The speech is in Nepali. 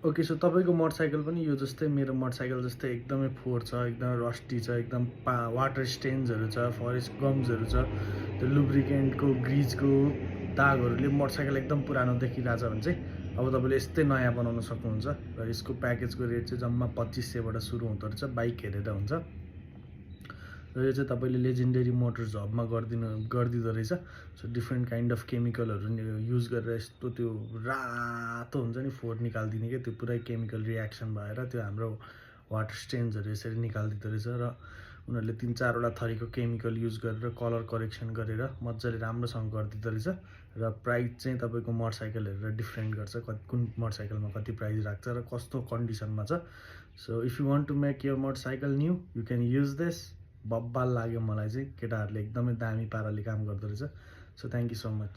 ओके, सो तपाईँको मोटरसाइकल पनि यो जस्तै मेरो मोटरसाइकल जस्तै एकदमै फोहोर छ, एकदमै रस्टी छ, एकदम वाटर स्टेन्सहरू छ, फरेस्ट गम्सहरू छ, त्यो लुब्रिकेन्टको ग्रिजको दागहरूले मोटरसाइकल एकदम पुरानो देखिरहेछ भने चाहिँ अब तपाईँले यस्तै नयाँ बनाउन सक्नुहुन्छ। र यसको प्याकेजको रेट चाहिँ जम्मा 2500बाट सुरु हुँदो रहेछ, बाइक हेरेर हुन्छ। र यो चाहिँ तपाईँले लेजेन्डरी मोटर्स हबमा गरिदिँदो रहेछ। सो डिफ्रेन्ट काइन्ड अफ केमिकलहरू युज गरेर यस्तो त्यो रातो हुन्छ नि फोहोर निकालिदिने क्या, त्यो पुरै केमिकल रियाक्सन भएर त्यो हाम्रो वाटर स्टेन्सहरू यसरी निकालिदिँदो रहेछ। र उनीहरूले 3-4वटा थरीको केमिकल युज गरेर कलर करेक्सन गरेर मजाले राम्रोसँग गरिदिँदो रहेछ। र प्राइस चाहिँ तपाईँको मोटरसाइकल हेरेर डिफ्रेन्ट गर्छ, कुन मोटरसाइकलमा कति प्राइस राख्छ र कस्तो कन्डिसनमा छ। So if you want to make your motorcycle new you can use this. बब्बाल लाग्यो मलाई चाहिँ, केटाहरूले एकदमै दामी पाराले काम गर्दो रहेछ। So thank you so much.